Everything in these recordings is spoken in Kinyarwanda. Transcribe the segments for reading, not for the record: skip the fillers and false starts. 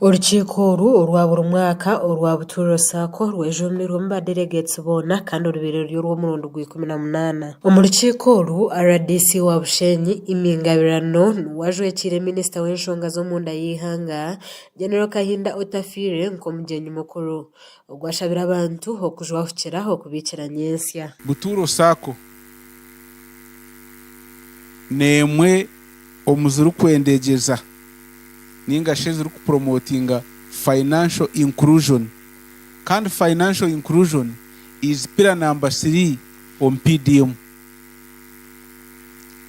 Urukiko rwa buri mwaka urwa Buturo Sacco rwejumirwa delegates bona kandi urubiri rwo mu 2018 mu rukiko RDC wa Bushenyi imingabirano wajwekire minister w'enshonga zo munda yihanga General Kahinda Otafire nko mugenyi mukuru gwashabira abantu okujwafukiraho kubikira nyensya. Buturo Sacco nemwe omuzuru kwendegeza ninga shezuru promotinga financial inclusion, kandi financial inclusion is pillar number 3 on PDM.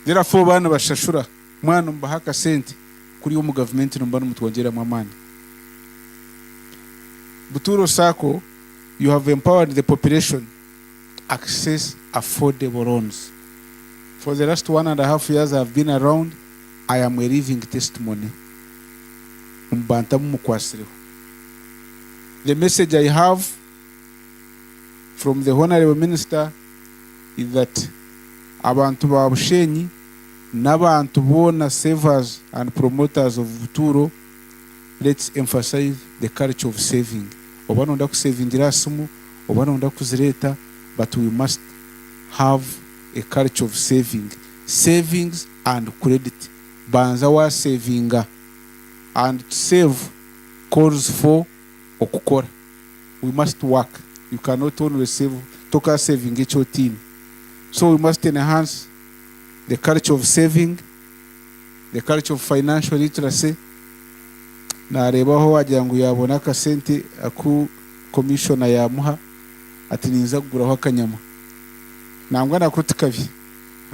Therefore bana bashashura mwana mbahaka sente kuri mu government numbano mutwongera mwamani. Buturo Sacco, you have empowered the population to access affordable loans. For the last 1.5 years I have been around, I am a living testimony. The message I have from the Honorable Minister is that abantu ba Bushenyi n'abantu bona savers and promoters of Buturo, let's emphasize the culture of saving. Obanonda ku saving irasumu, obanonda kuzireta, but we must have a culture of savings and credit. Banza wa savinga. And to save calls for okukora. We must work. You cannot only save, toka saving each team. So we must enhance the culture of saving, the culture of financial literacy. Na rebaho wajangu yabona ka sente aku commissioner yamuha ati ninza kuguraho akanyama. Nangwa nakutukavi.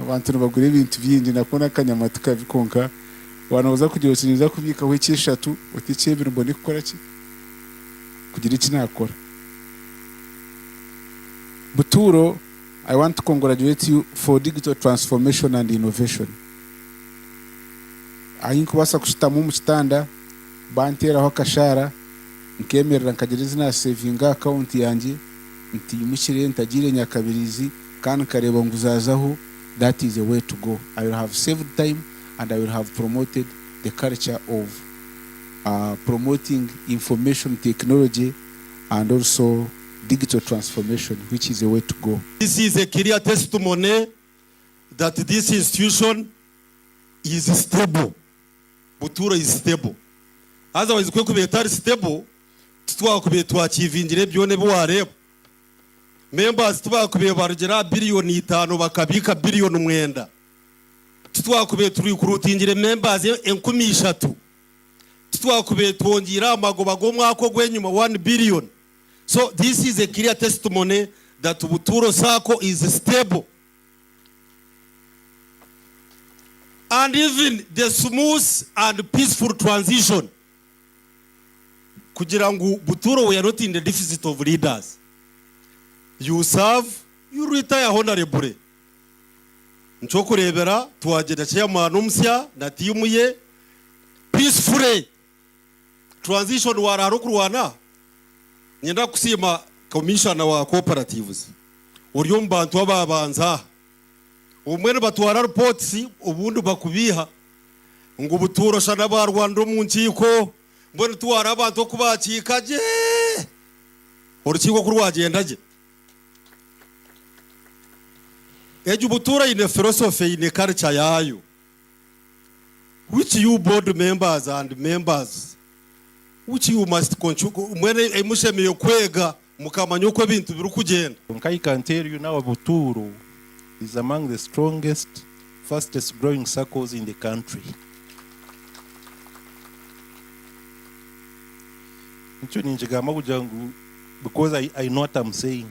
Abantu bagure ibintu byindi nakona akanyama tukabikonka. Wanaoza kugira ukiniza kubika w'ikishatu utikiye ibintu mbone gukora ki kugira iki nakora. Buturo, I want to congratulate you for digital transformation and innovation. Ayinko basa kushitamu mu kitanda bantera ho kashara nkemerera nkagiriza na saving account yanjye nti mukire ntagire nyakabirizi kandi kareba nguzazaho. That is the way to go. I will have saved time and I will have promoted the culture of promoting information technology and also digital transformation, which is the way to go. This is a clear testimony that this institution is stable. Buturo is stable. Otherwise, kwe kubetari stable, tutwakubye twakivingire byone bwareba. Members twakubye barugera billion 5 bakabika billion 9. Tutwakubye turi kurutingire members 13. Tutwakubye twongira amagoba go mwako gwenyuma 1 billion. So this is a clear testimony that Buturo Sacco is stable. And even the smooth and peaceful transition. Kujirangu Buturo, we are not in the deficit of leaders. You serve, you retire honorably. Nchokurebera tuwagenda chairman umsya na timu ye peacefully transition wararukurwana nyenda kusima commissioner wa cooperatives uriyo mbantu ababanza umwene batwara reports ubundi bakubiha ngo Buturo shana barwanda mu nkiko mbone twara abantu kubakikaje urukiko kurwagendaje. Buturo in a philosophy in a culture yayo, which you board members and members, which you must contribute. When a mushemi yokwega mukamanyoko bintu birukugenda. I can tell you now, Buturo is among the strongest, fastest growing circles in the country. Because I know what I'm saying.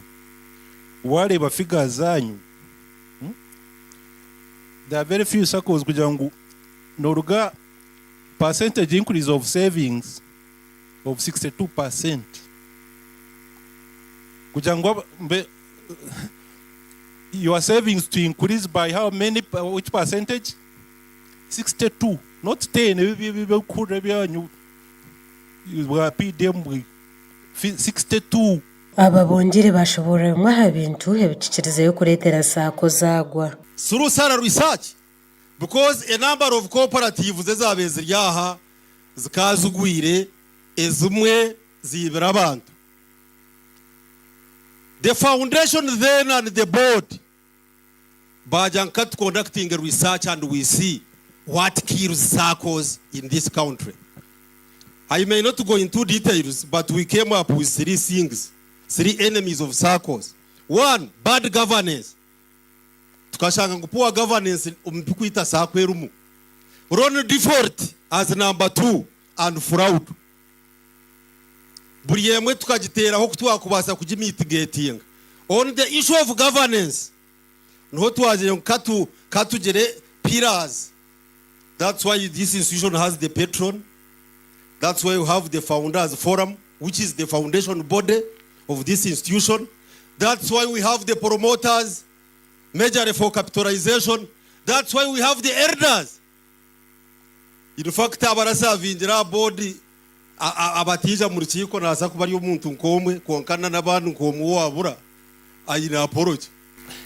Whatever figures zanyu, there are very few circles kujangu noruga percentage increase of savings of 62%. Kujangu your savings to increase by how many, which percentage? 62, not 10. You were PDM 62. Aba bongere bashobora mwaha bintu hebicikirize yo kuretera Sacco zagwa. Through salary research, because a number of cooperatives ezabeze ryaha zikazugwire ezimwe zibira abantu. The foundation then and the board bajankat conducting research, and we see what kills circles in this country. I may not go into details, but we came up with 3 things, 3 enemies of circles. 1, bad governance. Tukashanga poor governance umpikuita circle erumu. Run default as number 2, and fraud. Buri yemwe tukagiteraho kutwakubasa kujimitigating. On the issue of governance, no twaje katugere pillars. That's why this institution has the patron. That's why you have the founders forum, which is the foundation body of this institution. That's why we have the promoters, major for capitalization. That's why we have the elders. In fact, abarasa vinjira body abatija mu rukiko naza kuba ari umuntu nkomwe konkana n'abantu nkomu wabura ayina apology.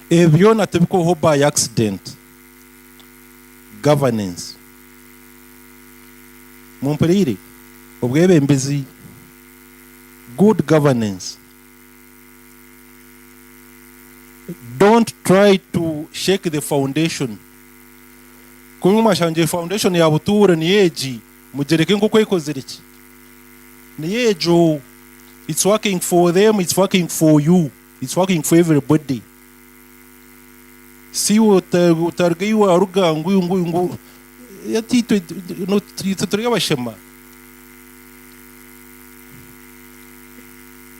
Ebyo natebikoho by accident. Governance. Mumpirire obwebembezi, good governance. Don't try to shake the foundation. Kuma shanje foundation ya buture ni yeji mugereke nko kwekozereki. Ni yejo. It's working for them, it's working for you. It's working for everybody. Si utargiwa aruga ngu yatito no tutoriya bashema.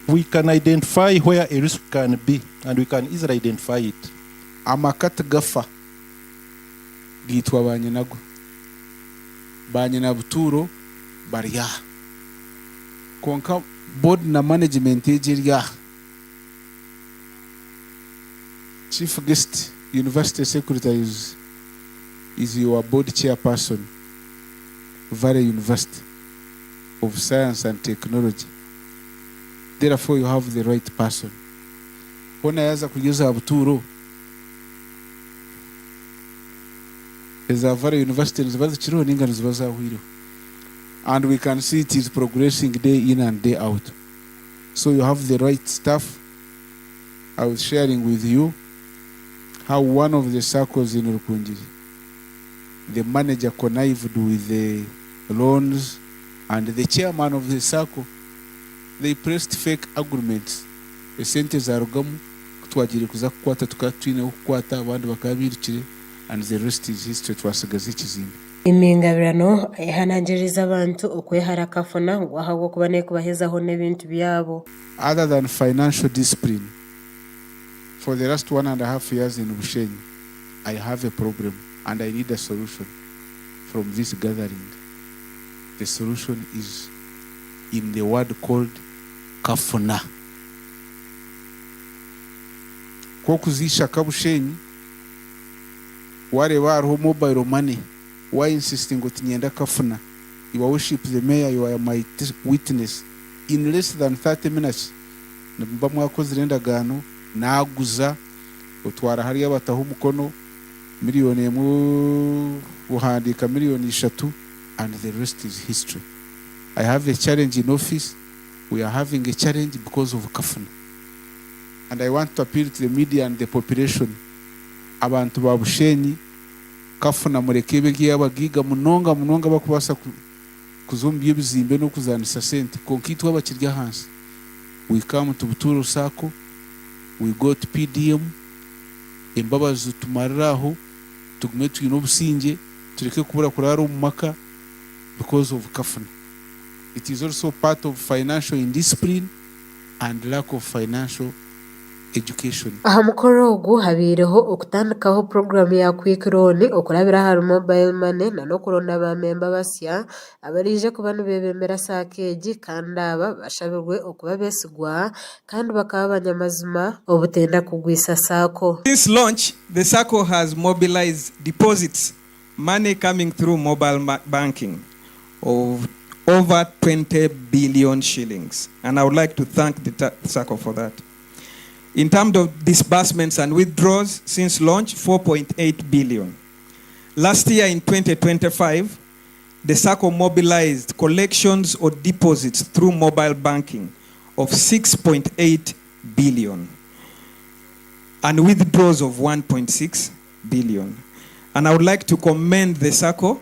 We can identify where a risk can be, and we can easily identify it. Amakat gafa gitwa banyinago. Banyina buturo bariya. Konka board na management ejiriya. Chief guest university secretary is your board chairperson, Valley University of Science and Technology. Therefore, you have the right person. When I ask kujuza buturo, is a Valley University zibaza chiro ninga zibaza hwiro, and we can see it is progressing day in and day out. So you have the right staff. I was sharing with you how one of the circles in Rukunjiri, the manager connived with the loans, and the chairman of the circle, they pressed fake agreements. Esente za rugamu kutwagire kuza kukwata tukatwine kukwata abandi bakabirikire, and the rest is history twasigaza ikizimba. Imingabirano ihanangiriza abantu okwehara kafuna wahago kubane kubahezaho n'ebintu byabo. Other than financial discipline, for the last 1.5 years in Bushenyi, I have a problem and I need a solution from this gathering. The solution is in the word called kafuna. Kwa kuzisha kabushenyi wale wariho mobile money, why insisting kuti nyenda kafuna? You worship the mayor, you are my witness. In less than 30 minutes namba mwakoze rendagano naguza utwara hariya bataho umukono miliyoni mu buhandika miliyoni 3, and the rest is history. I have a challenge in office. We are having a challenge because of kafuna. And I want to appeal to the media and the population. Abantu ba Bushenyi kafuna murekebe giyabagiga munonga bakubasa kuzumbi y'ibizimbe no kuzanisa sente konkitwa bakirya hansi. We come to Buturo Sako, we go to PDM, imbabazi tumariraho tugume twino businge tureke kubura kurara mu maka because of kafuna. It is also part of financial indiscipline and lack of financial education. Aha mukoro ogu habireho okutandikaho program ya quick loan okurabira hari mobile money na no kuronda ba member basya abarije kubanu bebembera sakeji kandi aba bashabirwe okuba besigwa kandi bakaba abanyamazima obutenda kugwisa sako. Since launch, the SACCO has mobilized deposits, money coming through mobile banking of over 20 billion shillings. And I would like to thank the SACCO for that. In terms of disbursements and withdrawals, since launch, 4.8 billion. Last year in 2025, the SACCO mobilized collections or deposits through mobile banking of 6.8 billion and withdrawals of 1.6 billion. And I would like to commend the SACCO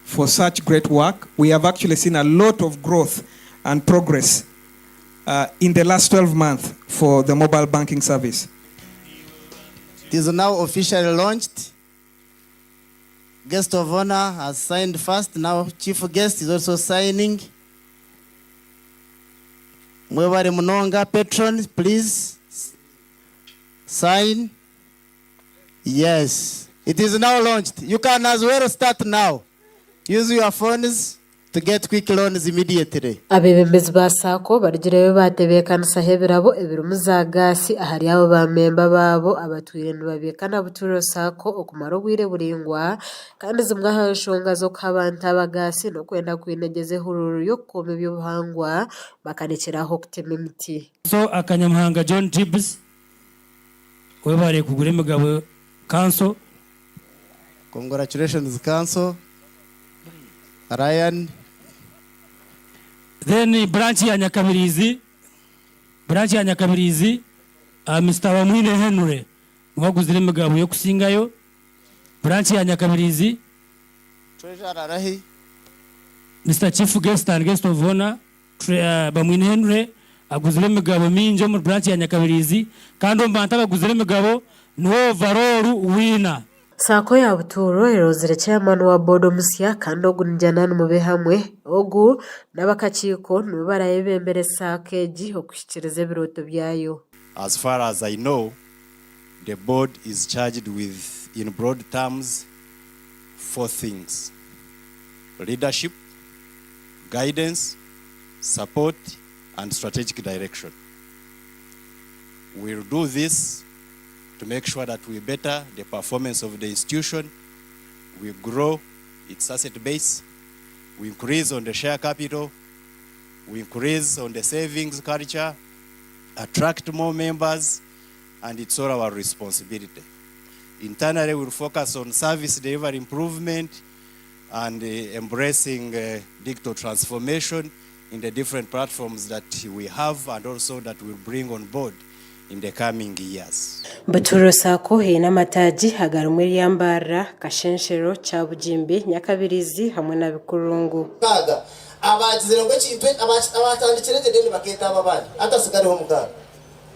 for such great work. We have actually seen a lot of growth and progress in the last 12 months for the mobile banking service. It is now officially launched. Guest of honor has signed first. Now chief guest is also signing. Mwebare Munonga, patron, please sign. Yes, it is now launched. You can as well start now. Use your phones to get quick loans immediately. Abebembezi ba SACCO barigireyo batebekanisa hebirabo ebirumu za gasi ahari abo ba memba babo abatwire nibabekana buturo SACCO okumara obwire buringwa kandi zimwe aha nshonga zo kuhabanta abagasi no kwenda kwinegeze hururu yo kukoma ebyobuhangwa bakanekeraho kutema emiti. So akanyamuhanga John Gibbs webare kugura emigabo council. Congratulations council. Ryan. Then branch ya Nyakabirizi Mr. Wamwine Henry mwaguzire emigabo yo kusingayo. Branch ya Nyakabirizi Treasurer Arahi. Mr. Chief Guest and Guest of Honor Bamwine Henry aguzire emigabo minjo mu branch ya Nyakabirizi kandi ombanta baguzire emigabo no overall winner. SACCO ya buturo erozire chairman wa board omusya kandi ogu nijana nimube hamwe ogu n'abakakiiko nibo barayebembere SACCO egi okushikiriza ebiroto byayo. As far as I know, the board is charged with, in broad terms, 4 things: leadership, guidance, support, and strategic direction. We'll do this to make sure that we better the performance of the institution, we grow its asset base, we increase on the share capital, we increase on the savings culture, attract more members, and it's all our responsibility. Internally, we'll focus on service delivery improvement and embracing digital transformation in the different platforms that we have and also that we'll bring on board in the coming years. Buturo SACCO hina mataji hagarumwe yambara kashenshero cha Bujimbi Nyakabirizi hamwe na Bikurungu. Kaga abagizire ngo kintu abatandikire de baketa ababandi atasigare ho mugaga.